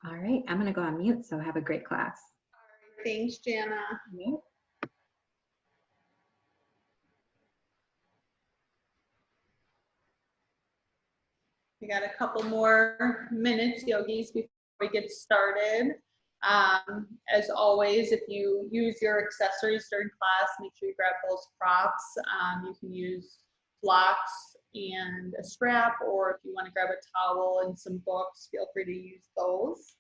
All right, I'm going to go on mute, so have a great class. All right, thanks, Jana. Yep. We got a couple more minutes, yogis, before we get started. As always, if you use your accessories during class, make sure you grab those props. You can use blocks and a strap, or if you want to grab a towel and some books, feel free to use those.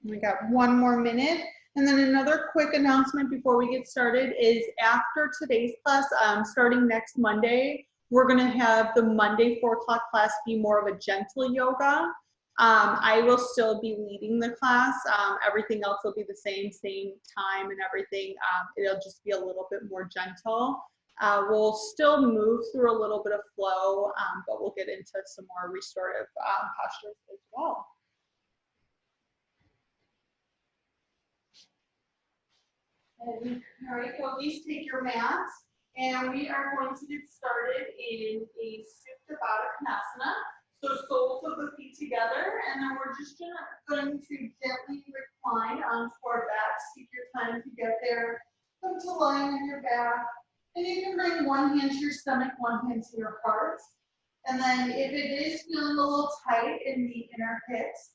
We got one more minute. And then another quick announcement before we get started is after today's class, starting next Monday, we're going to have the Monday 4 o'clock class be more of a gentle yoga. I will still be leading the class. Everything else will be the same time and everything. It'll just be a little bit more gentle. We'll still move through a little bit of flow, but we'll get into some more restorative postures as well. And, all right, yogis, take your mats, and we are going to get started in a Supta Baddha Konasana. So soles of the feet together, and then we're just going to gently recline onto our backs. Take your time to get there. Come to lying on your back, and you can bring one hand to your stomach, one hand to your heart. And then if it is feeling a little tight in the inner hips,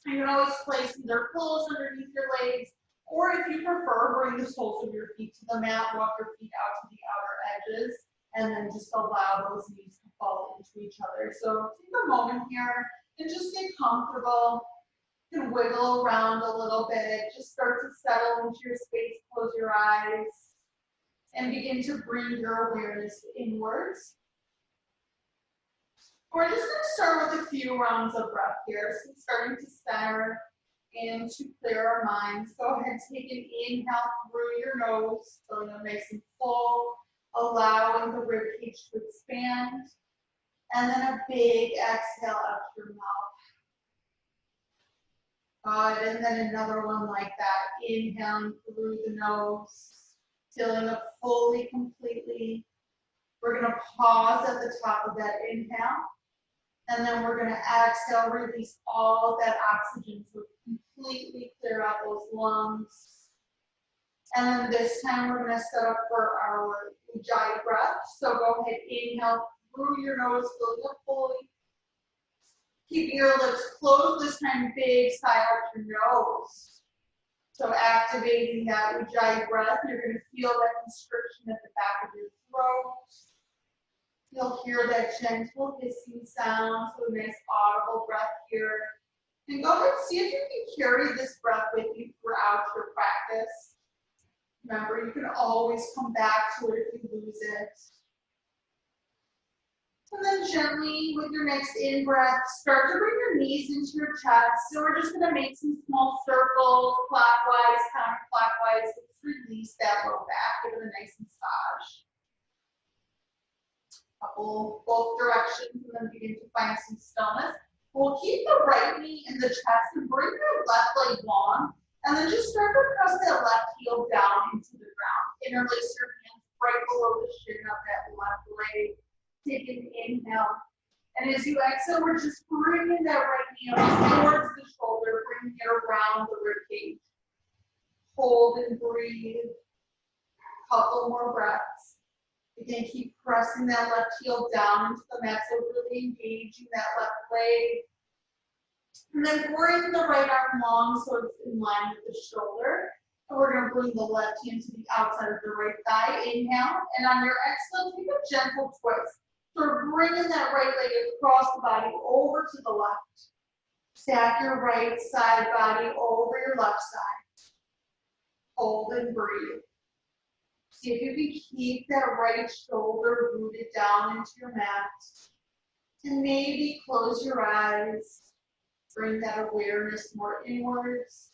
you can always place either pillows underneath your legs, or if you prefer, bring the soles of your feet to the mat, walk your feet out to the outer edges, and then just allow those knees to fall into each other. So take a moment here and just get comfortable. You can wiggle around a little bit. Just start to settle into your space. Close your eyes and begin to bring your awareness inwards. We're just going to start with a few rounds of breath here. So starting to center and to clear our minds. Go ahead, take an inhale through your nose, filling up nice and full, allowing the rib cage to expand. And then a big exhale out your mouth. Good, and then another one like that. Inhaling through the nose, filling up fully, completely. We're going to pause at the top of that inhale. And then we're going to exhale, release all of that oxygen so completely clear out those lungs. And then this time we're going to set up for our Ujjayi breath. So go ahead, inhale through your nose, filling up fully. Keeping your lips closed, this time big sigh out your nose. So activating that Ujjayi breath, you're going to feel that constriction at the back of your throat. You'll hear that gentle hissing sound, so a nice audible breath here. And go ahead and see if you can carry this breath with you throughout your practice. Remember, you can always come back to it if you lose it. And then gently, with your next in-breath, start to bring your knees into your chest. So we're just going to make some small circles, clockwise, counterclockwise. Let's release that low back, give it a nice massage. Both directions, and then begin to find some stillness. We'll keep the right knee in the chest and bring your left leg long, and then just start to press that left heel down into the ground. Interlace your hands right below the shin of that left leg. Take an inhale, and as you exhale, we're just bringing that right knee up towards the shoulder, bringing it around the rib cage. Hold and breathe. Couple more breaths. Again, keep pressing that left heel down into the mat, so really engaging that left leg. And then bring the right arm long so it's in line with the shoulder. And we're going to bring the left hand to the outside of the right thigh. Inhale, and on your exhale, take a gentle twist. So we're bringing that right leg across the body over to the left. Stack your right side body over your left side. Hold and breathe. See if you can keep that right shoulder rooted down into your mat. And maybe close your eyes. Bring that awareness more inwards.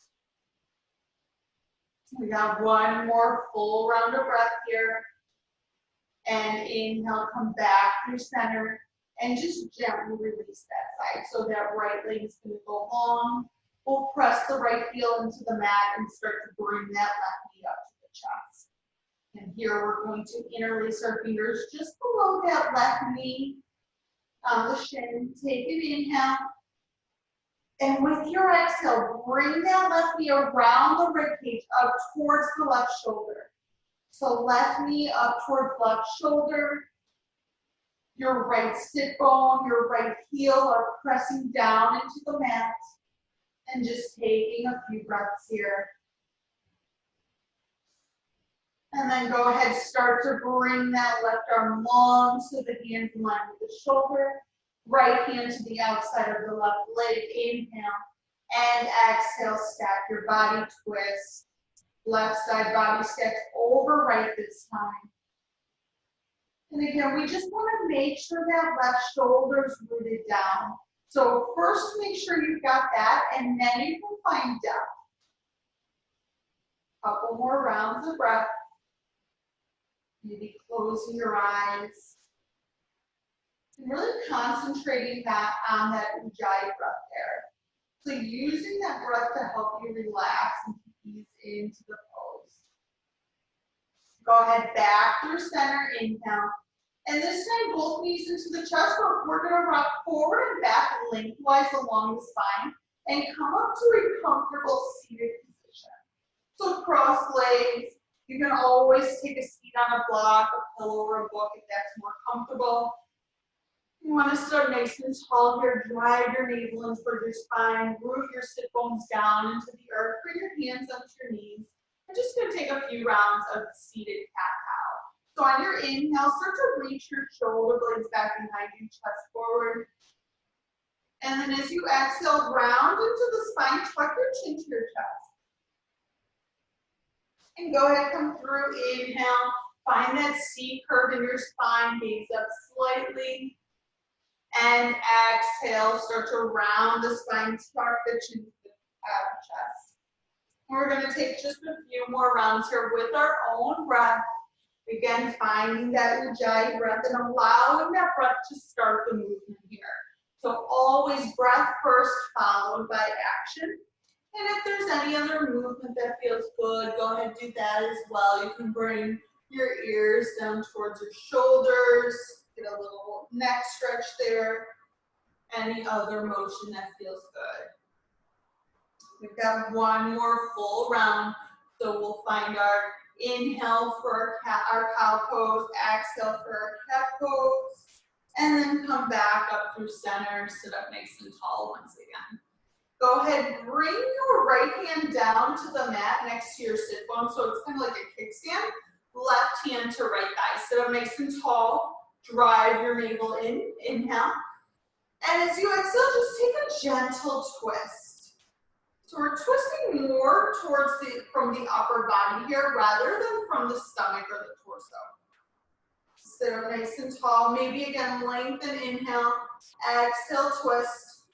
We got one more full round of breath here. And inhale, come back through center. And just gently release that side. So that right leg is going to go long. We'll press the right heel into the mat and start to bring that left knee up to the chest. And here we're going to interlace our fingers just below that left knee on the shin. Take an inhale. And with your exhale, bring that left knee around the rib cage up towards the left shoulder. So left knee up towards left shoulder. Your right sit bone, your right heel are pressing down into the mat. And just taking a few breaths here. And then go ahead, start to bring that left arm long so the hands in line with the shoulder. Right hand to the outside of the left leg. Inhale. And exhale, stack your body, twist. Left side body stacks over right this time. And again, we just want to make sure that left shoulder is rooted down. So first make sure you've got that, and then you can find depth. Couple more rounds of breath. Maybe closing your eyes. And really concentrating that on that Ujjayi breath there. So using that breath to help you relax and ease into the pose. Go ahead, back through center, inhale. And this time, both knees into the chest. We're going to rock forward and back lengthwise along the spine and come up to a comfortable seated position. So cross legs. You can always take a seat on a block, a pillow, or a book if that's more comfortable. You want to start nice and tall here. Drive your navel in towards your spine. Root your sit bones down into the earth. Bring your hands onto your knees. We're just going to take a few rounds of seated cat-cow. So on your inhale, start to reach your shoulder blades back behind you, chest forward. And then as you exhale, round into the spine, tuck your chin to your chest. And go ahead, come through, inhale. Find that C curve in your spine, gaze up slightly. And exhale, start to round the spine, tuck the chin to the chest. We're going to take just a few more rounds here with our own breath. Again, finding that Ujjayi breath and allowing that breath to start the movement here. So always breath first, followed by action. And if there's any other movement that feels good, go ahead and do that as well. You can bring your ears down towards your shoulders, get a little neck stretch there. Any other motion that feels good. We've got one more full round, so we'll find our inhale for our cow pose, exhale for our cat pose, and then come back up through center, sit up nice and tall once again. Go ahead, bring your right hand down to the mat next to your sit bone, so it's kind of like a kickstand. Left hand to right thigh, sit up nice and tall, drive your navel in, inhale. And as you exhale, just take a gentle twist. So we're twisting more towards from the upper body here rather than from the stomach or the torso. Sit up nice and tall. Maybe again, lengthen, inhale, exhale, twist,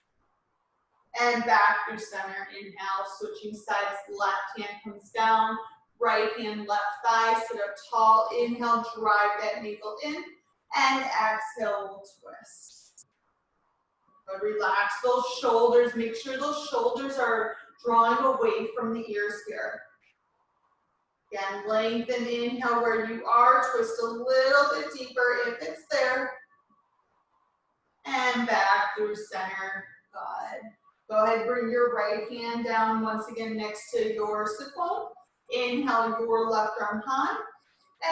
and back through center. Inhale, switching sides, left hand comes down, right hand, left thigh, sit up tall. Inhale, drive that navel in, and exhale, we'll twist. But relax those shoulders. Make sure those shoulders are drawing away from the ears here. Again, lengthen, inhale where you are, twist a little bit deeper if it's there. And back through center, good. Go ahead, bring your right hand down once again next to your sit bone. Inhale your left arm high.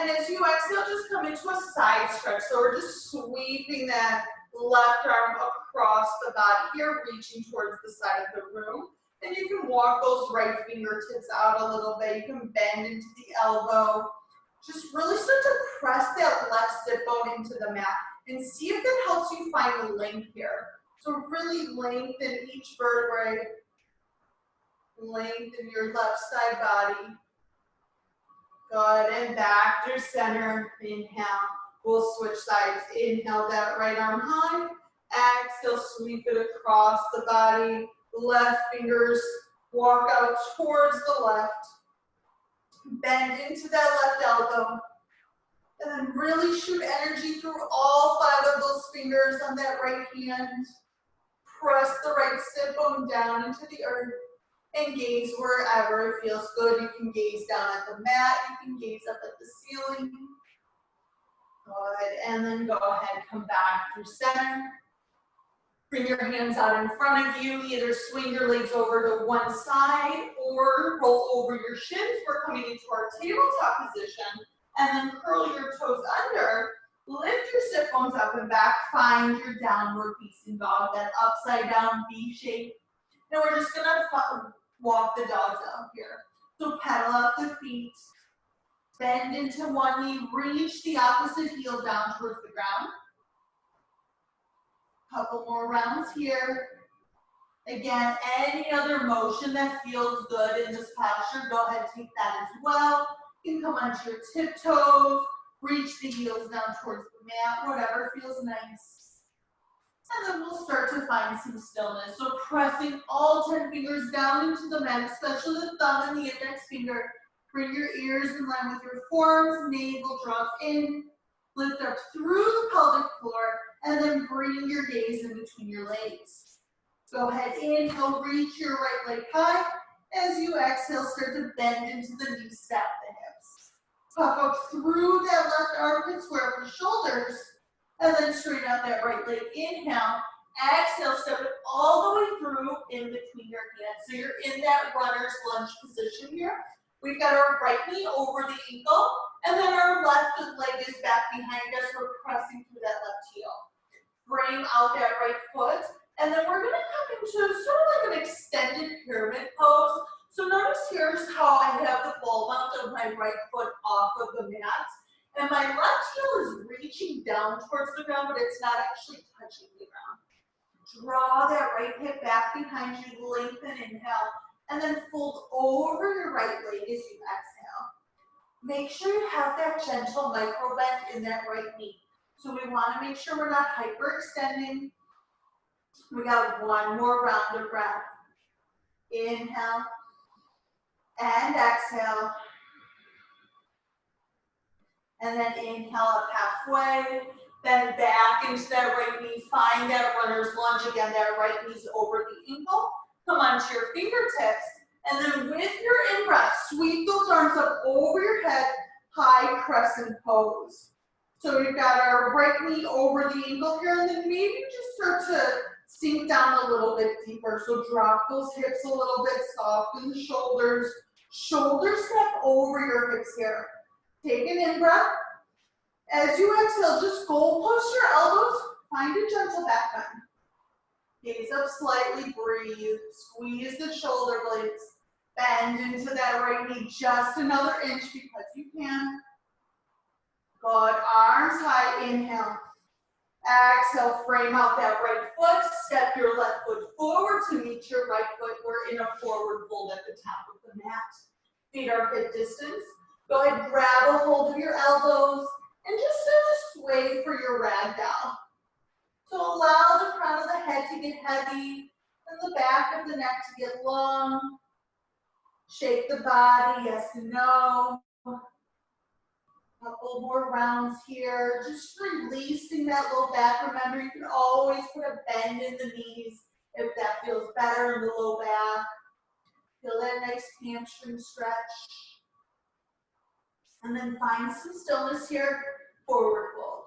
And as you exhale, just come into a side stretch. So we're just sweeping that left arm across the body here, reaching towards the side of the room. And you can walk those right fingertips out a little bit. You can bend into the elbow. Just really start to press that left sit bone into the mat and see if that helps you find length here. So really lengthen each vertebrae. Lengthen your left side body. Good, and back through center. Inhale. We'll switch sides. Inhale that right arm high. Exhale, sweep it across the body. Left fingers walk out towards the left. Bend into that left elbow. And then really shoot energy through all 5 of those fingers on that right hand. Press the right sit bone down into the earth. And gaze wherever it feels good. You can gaze down at the mat. You can gaze up at the ceiling. Good. And then go ahead, come back through center. Bring your hands out in front of you. Either swing your legs over to one side or roll over your shins. We're coming into our tabletop position. And then curl your toes under. Lift your sit bones up and back. Find your downward facing dog, that upside down V shape. Now we're just gonna walk the dogs out here. So pedal up the feet. Bend into one knee. Reach the opposite heel down towards the ground. Couple more rounds here. Again, any other motion that feels good in this posture, go ahead and take that as well. You can come onto your tiptoes, reach the heels down towards the mat, whatever feels nice. And then we'll start to find some stillness. So pressing all 10 fingers down into the mat, especially the thumb and the index finger. Bring your ears in line with your forearms, navel draws in. Lift up through the pelvic floor, and then bring your gaze in between your legs. Go ahead, inhale, reach your right leg high. As you exhale, start to bend into the knees, step the hips. Puff up through that left armpit, square up the shoulders, and then straighten out that right leg. Inhale, exhale, step it all the way through in between your hands. So you're in that runner's lunge position here. We've got our right knee over the ankle, and then our left leg is back behind us. We're pressing through that left heel. Frame out that right foot, and then we're gonna come into sort of like an extended pyramid pose. So notice here's how I have the ball mount of my right foot off of the mat, and my left heel is reaching down towards the ground, but it's not actually touching the ground. Draw that right hip back behind you, lengthen, inhale, and then fold over your right leg as you exhale. Make sure you have that gentle micro bend in that right knee. So we want to make sure we're not hyperextending. We got one more round of breath. Inhale and exhale. And then inhale up halfway. Then back into that right knee. Find that runner's lunge again. That right knee's over the ankle. Come onto your fingertips. And then with your in-breath, sweep those arms up over your head. High crescent pose. So we've got our right knee over the ankle here, and then maybe just start to sink down a little bit deeper. So drop those hips a little bit, soften the shoulders. Shoulder step over your hips here. Take an in-breath. As you exhale, just goal post your elbows. Find a gentle back bend. Gaze up slightly, breathe. Squeeze the shoulder blades. Bend into that right knee just another inch because you can. Good, arms high, inhale. Exhale, frame out that right foot. Step your left foot forward to meet your right foot. We're in a forward fold at the top of the mat. Feet are hip distance. Go ahead, grab a hold of your elbows and just start to sway for your ragdoll. So allow the crown of the head to get heavy and the back of the neck to get long. Shake the body, yes and no. Couple more rounds here. Just releasing that low back. Remember, you can always put a bend in the knees if that feels better in the low back. Feel that nice hamstring stretch. And then find some stillness here. Forward fold.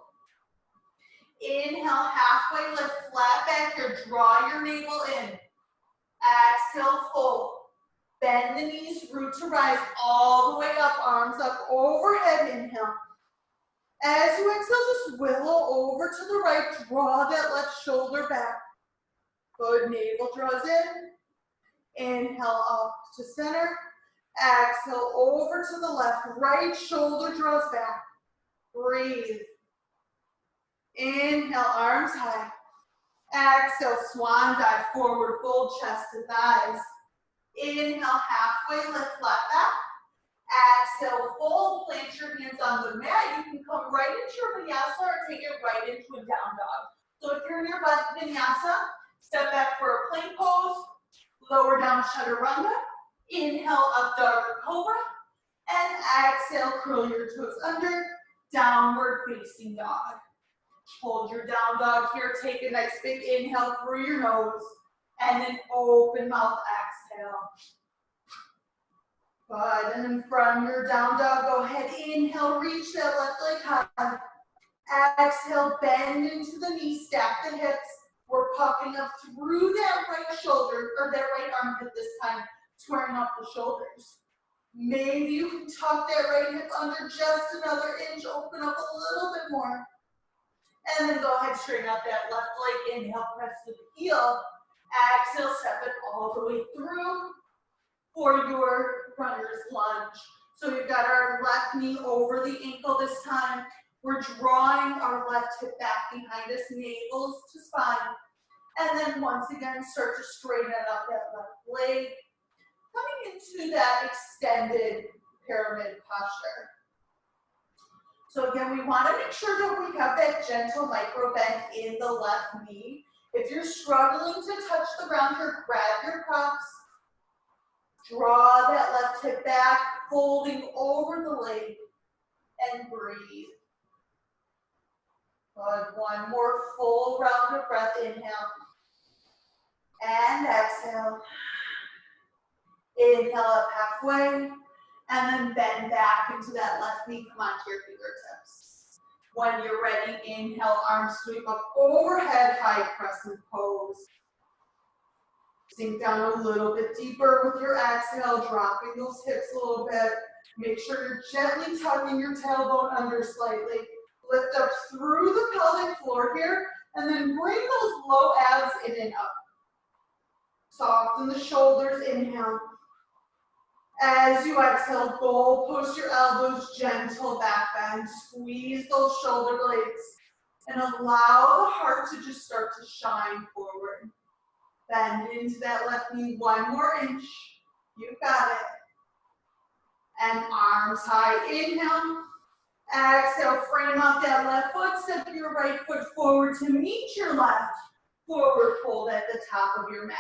Inhale, halfway lift, flat back here. Draw your navel in. Exhale, fold. Bend the knees, root to rise all the way up, arms up overhead, inhale. As you exhale, just willow over to the right, draw that left shoulder back. Good, navel draws in. Inhale up to center. Exhale over to the left, right shoulder draws back. Breathe. Inhale, arms high. Exhale, swan dive, forward fold, chest to thighs. Inhale, halfway lift, flat back. Exhale, fold, plant your hands on the mat. You can come right into your vinyasa or take it right into a down dog. So if you're in your vinyasa, step back for a plank pose, lower down chaturanga, inhale, up dog or cobra, and exhale, curl your toes under, downward facing dog. Hold your down dog here, take a nice big inhale through your nose, and then open mouth, exhale. Good, and then from your down dog, go ahead, inhale, reach that left leg high. Exhale, bend into the knees, stack the hips. We're puffing up through that right shoulder, or that right armpit this time, squaring up the shoulders. Maybe you can tuck that right hip under just another inch, open up a little bit more. And then go ahead, straighten out that left leg. Inhale, press to the heel. Exhale, step it all the way through for your runner's lunge. So we've got our left knee over the ankle this time. We're drawing our left hip back behind us, navels to spine. And then once again, start to straighten out that left leg, coming into that extended pyramid posture. So again, we want to make sure that we have that gentle micro bend in the left knee. If you're struggling to touch the ground here, grab your props, draw that left hip back, folding over the leg, and breathe. Good. One more full round of breath. Inhale. And exhale. Inhale up halfway. And then bend back into that left knee. Come onto your fingertips. When you're ready, inhale, arms sweep up overhead, high crescent pose. Sink down a little bit deeper with your exhale, dropping those hips a little bit. Make sure you're gently tucking your tailbone under slightly. Lift up through the pelvic floor here, and then bring those low abs in and up. Soften the shoulders, inhale. As you exhale, goal post your elbows, gentle back bend. Squeeze those shoulder blades and allow the heart to just start to shine forward. Bend into that left knee, one more inch. You got it. And arms high, inhale. Exhale, frame up that left foot, step your right foot forward to meet your left. Forward fold at the top of your mat.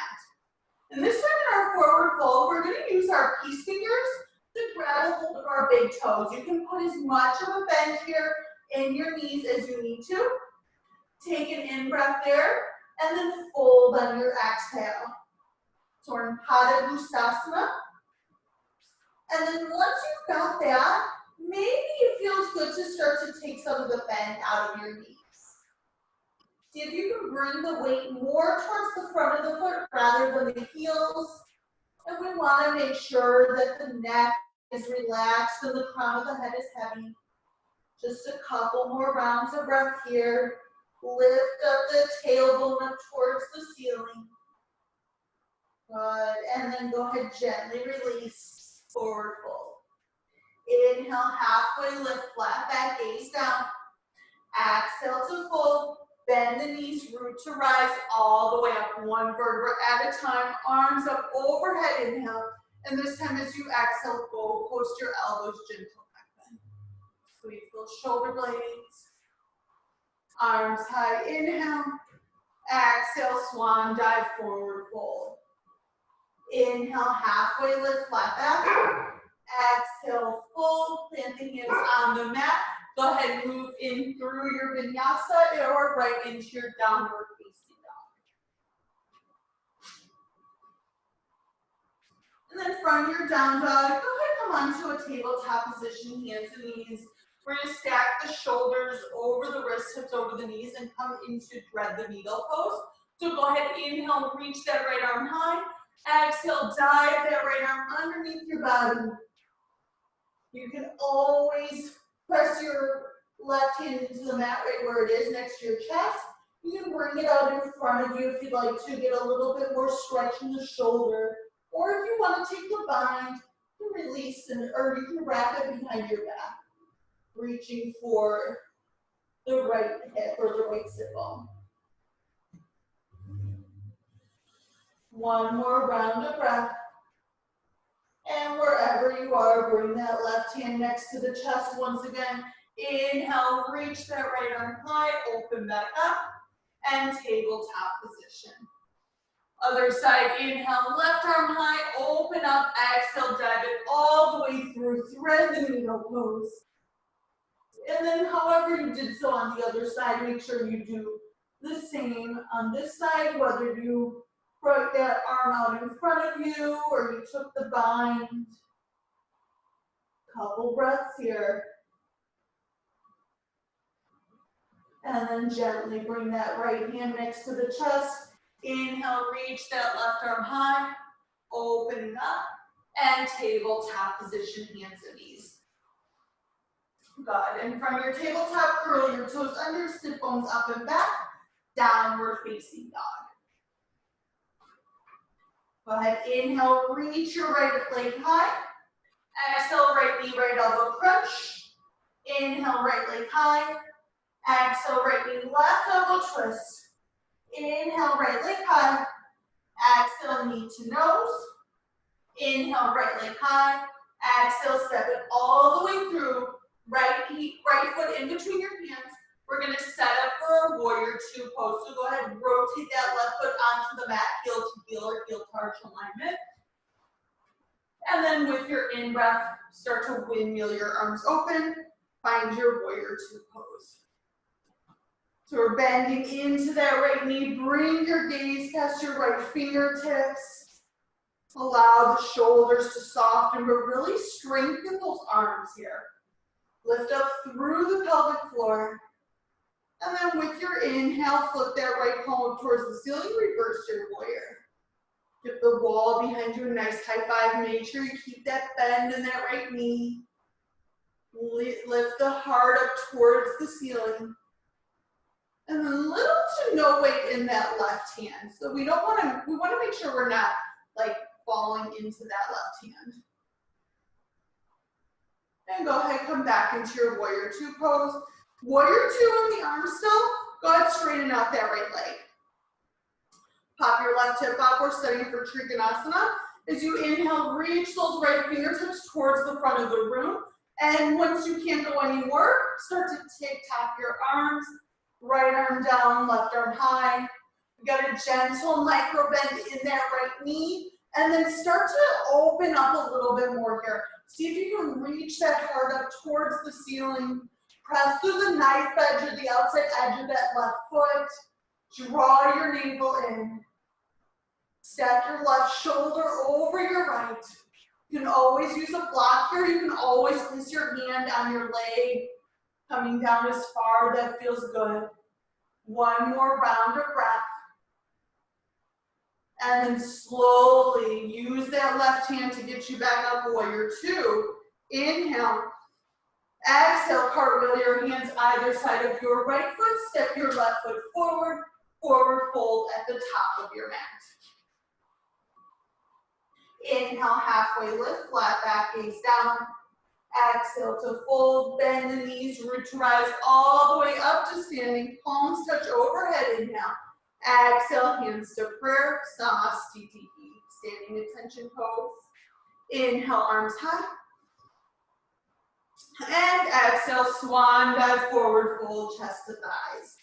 And this time in our forward fold, we're going to use our peace fingers to grab a hold of our big toes. You can put as much of a bend here in your knees as you need to. Take an in-breath there, and then fold on your exhale. So we're in Hatha. And then once you've got that, maybe it feels good to start to take some of the bend out of your knees. See if you can bring the weight more towards the front of the foot rather than the heels. And we want to make sure that the neck is relaxed and the crown of the head is heavy. Just a couple more rounds of breath here. Lift up the tailbone up towards the ceiling. Good. And then go ahead, gently release, forward fold. Inhale, halfway lift, flat back, gaze down. Exhale to fold. Bend the knees, root to rise all the way up, one vertebra at a time. Arms up overhead, inhale. And this time as you exhale, go post your elbows, gentle back bend. Squeeze those shoulder blades. Arms high, inhale. Exhale, swan dive, forward fold. Inhale, halfway lift, flat back. Exhale, fold, plant the hands on the mat. Go ahead and move in through your vinyasa or right into your downward facing dog. And then from your down dog, go ahead and come onto a tabletop position, hands and knees. We're going to stack the shoulders over the wrists, hips over the knees, and come into thread the needle pose. So go ahead, inhale, reach that right arm high. Exhale, dive that right arm underneath your body. You can always press your left hand into the mat right where it is next to your chest. You can bring it out in front of you if you'd like to get a little bit more stretch in the shoulder. Or if you want to take the bind, you can release or you can wrap it behind your back. Reaching for the right hip or the right sit bone. One more round of breath. And wherever you are, bring that left hand next to the chest once again. Inhale, reach that right arm high, open back up, and tabletop position. Other side, inhale, left arm high, open up, exhale, dive it all the way through, thread the needle pose. And then however you did so on the other side, make sure you do the same on this side, whether you brought that arm out in front of you or you took the bind. Couple breaths here. And then gently bring that right hand next to the chest. Inhale, reach that left arm high, opening up, and tabletop position, hands and knees. Good. And from your tabletop, curl your toes under, sit bones up and back, downward facing dog. Go ahead, inhale, reach your right leg high. Exhale, right knee, right elbow crunch. Inhale, right leg high. Exhale, right knee, left elbow twist. Inhale, right leg high. Exhale, knee to nose. Inhale, right leg high. Exhale, step it all the way through. Right foot in between your hands. We're going to set up for a warrior two pose. So go ahead and rotate that left foot onto the mat, heel to heel or heel to arch alignment. And then with your in-breath, start to windmill your arms open. Find your warrior two pose. So we're bending into that right knee. Bring your gaze past your right fingertips. Allow the shoulders to soften, but really strengthen those arms here. Lift up through the pelvic floor. And then with your inhale, flip that right palm up towards the ceiling, reverse your warrior. Give the wall behind you a nice high five. Make sure you keep that bend in that right knee. Lift the heart up towards the ceiling. And then little to no weight in that left hand. So we want to make sure we're not like falling into that left hand. And go ahead, come back into your warrior two pose. Warrior two on the arm still. Go ahead, straighten out that right leg. Pop your left hip up. We're setting for Trikonasana. As you inhale, reach those right fingertips towards the front of the room. And once you can't go anymore, start to tap your arms. Right arm down, left arm high. You got a gentle micro bend in that right knee. And then start to open up a little bit more here. See if you can reach that heart up towards the ceiling. Press through the knife edge or the outside edge of that left foot. Draw your navel in. Step your left shoulder over your right. You can always use a block here. You can always place your hand on your leg. Coming down as far, that feels good. One more round of breath. And then slowly use that left hand to get you back up, warrior two. Inhale. Exhale, cartwheel your hands either side of your right foot. Step your left foot forward. Forward fold at the top of your mat. Inhale, halfway lift, flat back, gaze down. Exhale to fold, bend the knees, root to rise all the way up to standing. Palms touch overhead, inhale. Exhale, hands to prayer, Samastiti, standing attention pose. Inhale, arms high. And exhale, swan dive, forward fold, chest to thighs.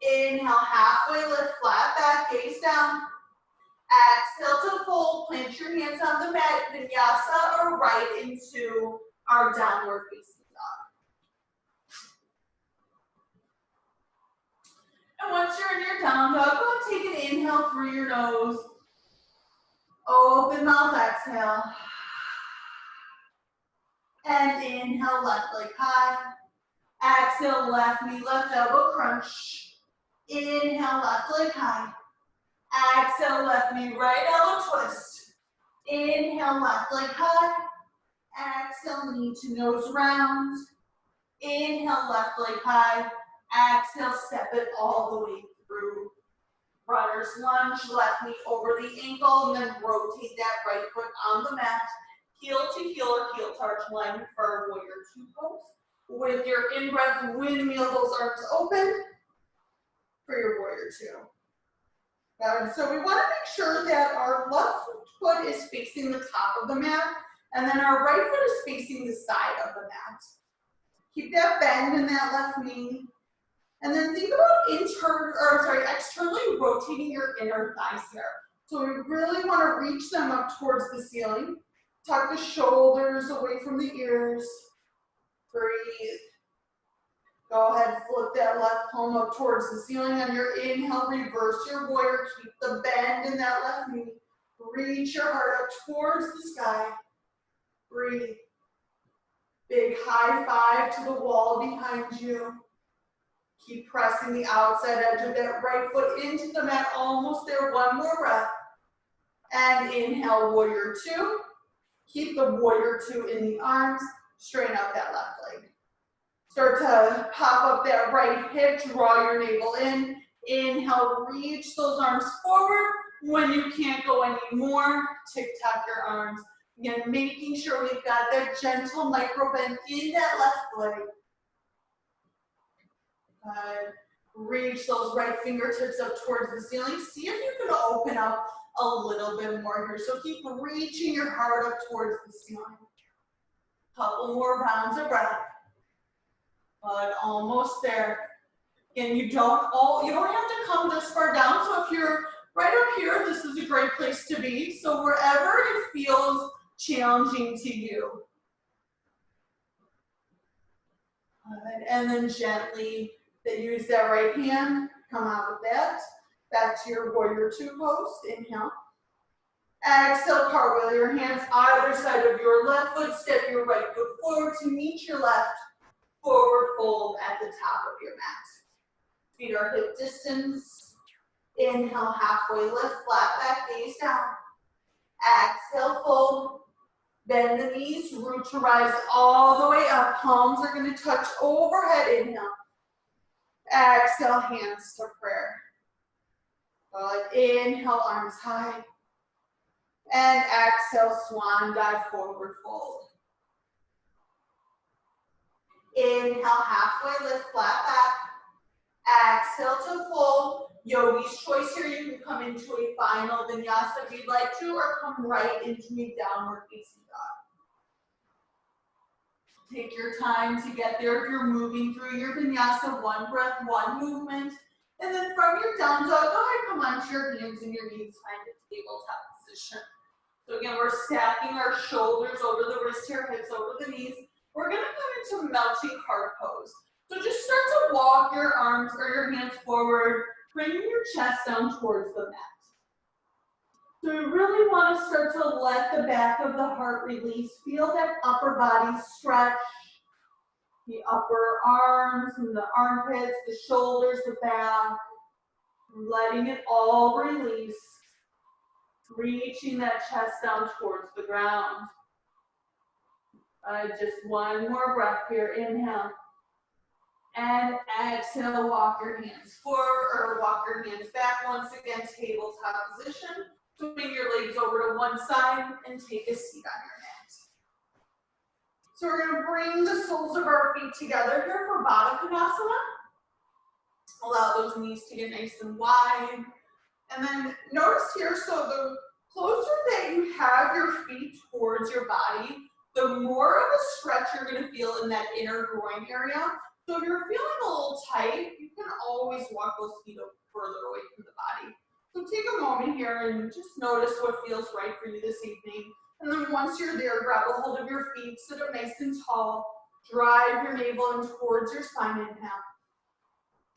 Inhale, halfway lift, flat back, gaze down. Exhale to fold, plant your hands on the mat, vinyasa, or right into our downward facing dog. And once you're in your down dog, go and take an inhale through your nose. Open mouth, exhale. And inhale, left leg high. Exhale, left knee, left elbow crunch. Inhale, left leg high. Exhale, left knee, right elbow twist. Inhale, left leg high. Exhale, knee to nose round. Inhale, left leg high. Exhale, step it all the way through. Runner's lunge, left knee over the ankle, and then rotate that right foot on the mat. Heel to heel or heel to arch alignment for our warrior two pose. With your in-breath, windmill those arms open for your warrior two. So we want to make sure that our left foot is facing the top of the mat, and then our right foot is facing the side of the mat. Keep that bend in that left knee. And then think about externally rotating your inner thighs here. So we really want to reach them up towards the ceiling. Tuck the shoulders away from the ears. Breathe. Go ahead, flip that left palm up towards the ceiling. On your inhale, reverse your warrior. Keep the bend in that left knee. Reach your heart up towards the sky. Breathe. Big high five to the wall behind you. Keep pressing the outside edge of that right foot into the mat, almost there, one more breath. And inhale, warrior two. Keep the warrior two in the arms, straighten out that left leg. Start to pop up that right hip, draw your navel in. Inhale, reach those arms forward. When you can't go anymore, tick-tock your arms. Again, making sure we've got that gentle micro bend in that left leg. Good. Reach those right fingertips up towards the ceiling. See if you can open up a little bit more here. So keep reaching your heart up towards the ceiling. Couple more rounds of breath. But almost there. And you don't have to come this far down. So if you're right up here, this is a great place to be. So wherever it feels challenging to you. Good. And then gently use that right hand, come out with that. Back to your warrior two pose. Inhale. Exhale, cartwheel your hands either side of your left foot. Step your right foot forward to meet your left. Forward fold at the top of your mat. Feet are hip distance. Inhale, halfway lift, flat back, gaze down. Exhale, fold. Bend the knees, root to rise all the way up. Palms are going to touch overhead. Inhale. Exhale, hands to prayer. Good. Inhale, arms high. And exhale, swan dive, forward fold. Inhale, halfway lift, flat back. Exhale to fold. Yogi's choice here. You can come into a final vinyasa if you'd like to, or come right into a downward facing dog. Take your time to get there if you're moving through your vinyasa. One breath, one movement. And then from your down dog, go ahead, come onto your hands and your knees, find a tabletop position. So again, we're stacking our shoulders over the wrist here, hips over the knees. We're gonna come into melting heart pose. So just start to walk your arms or your hands forward, bringing your chest down towards the mat. So we really want to start to let the back of the heart release. Feel that upper body stretch. The upper arms and the armpits, the shoulders, the back. Letting it all release. Reaching that chest down towards the ground. Just one more breath here. Inhale. And exhale, walk your hands forward or walk your hands back. Once again, tabletop position. Swing your legs over to one side and take a seat on your mat. So we're going to bring the soles of our feet together here for Baddha Konasana. Allow those knees to get nice and wide. And then notice here, so the closer that you have your feet towards your body, the more of a stretch you're going to feel in that inner groin area. So if you're feeling a little tight, you can always walk those feet up further away from the body. So take a moment here and just notice what feels right for you this evening. And then once you're there, grab a hold of your feet, sit up nice and tall, drive your navel in towards your spine, inhale.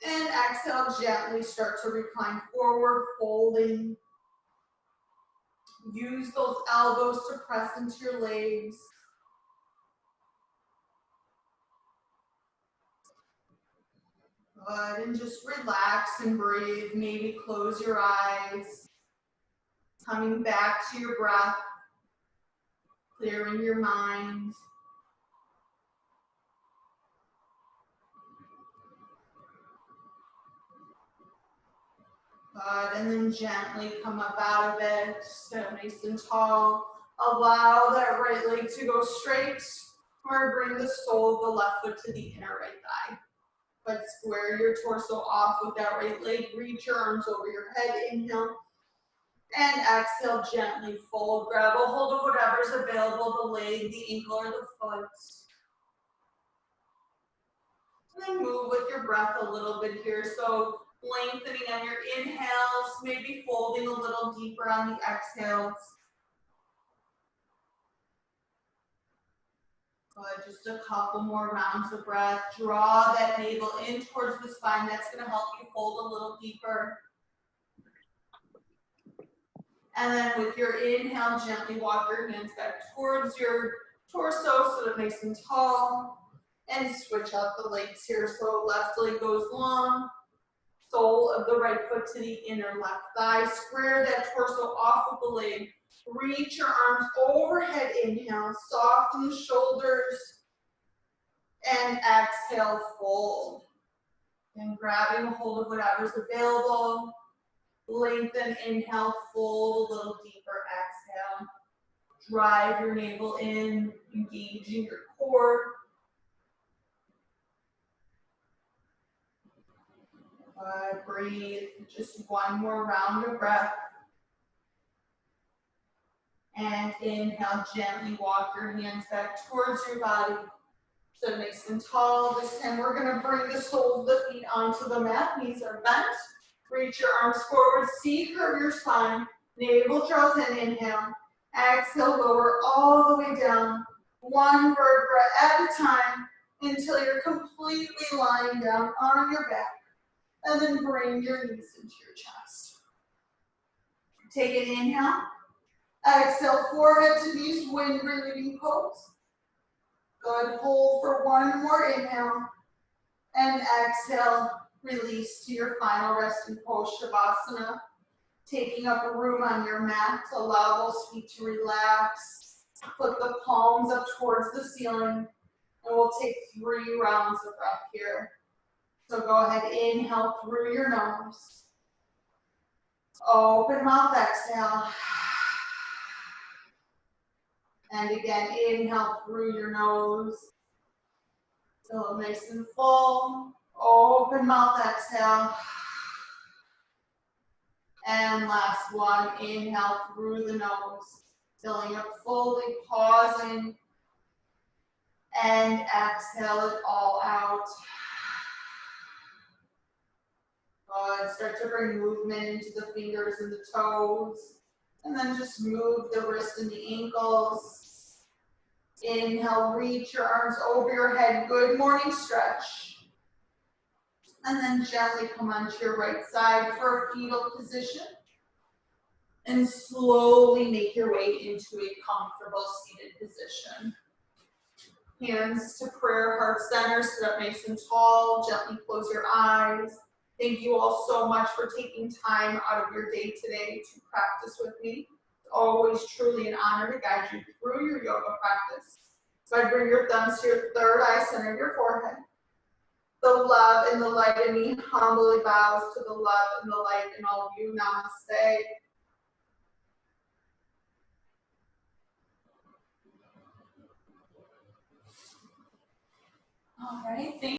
And exhale, gently start to recline forward, folding. Use those elbows to press into your legs. Good, and just relax and breathe. Maybe close your eyes. Coming back to your breath. Clearing your mind. Good, and then gently come up out of it. Sit up nice and tall. Allow that right leg to go straight, or bring the sole of the left foot to the inner right thigh. But square your torso off with that right leg. Reach your arms over your head. Inhale. And exhale, gently fold. Grab a hold of whatever's available, the leg, the ankle, or the foot. And then move with your breath a little bit here. So lengthening on your inhales, maybe folding a little deeper on the exhales. Good, just a couple more rounds of breath. Draw that navel in towards the spine. That's going to help you fold a little deeper. And then with your inhale, gently walk your hands back towards your torso, so that nice and tall. And switch out the legs here. So left leg goes long, sole of the right foot to the inner left thigh. Square that torso off of the leg. Reach your arms overhead, inhale, soften the shoulders, and exhale, fold. And grabbing a hold of whatever's available. Lengthen, inhale, fold a little deeper, exhale. Drive your navel in, engaging your core. Breathe, just one more round of breath. And inhale, gently walk your hands back towards your body. So nice and tall. This time we're gonna bring the soles of the feet onto the mat. Knees are bent. Reach your arms forward, C, curve your spine. Navel draws in, inhale. Exhale, lower all the way down. One vertebra at a time until you're completely lying down on your back. And then bring your knees into your chest. Take an inhale. Exhale, forehead to knees, wind relieving pose. Good, hold for one more inhale. And exhale, release to your final resting pose, Shavasana. Taking up a room on your mat, allow those feet to relax. Put the palms up towards the ceiling. And we'll take 3 rounds of breath here. So go ahead, inhale through your nose. Open mouth, exhale. And again, inhale through your nose. Fill it nice and full. Open mouth, exhale. And last one, inhale through the nose. Filling up fully, pausing. And exhale it all out. Good. Start to bring movement into the fingers and the toes. And then just move the wrist and the ankles. Inhale, reach your arms over your head. Good morning stretch. And then gently come onto your right side for a fetal position. And slowly make your way into a comfortable seated position. Hands to prayer, heart center, sit up nice and tall. Gently close your eyes. Thank you all so much for taking time out of your day today to practice with me. It's always truly an honor to guide you through your yoga practice. So I bring your thumbs to your third eye, center of your forehead. The love and the light in me humbly bows to the love and the light in all of you. Namaste. All right, thank you.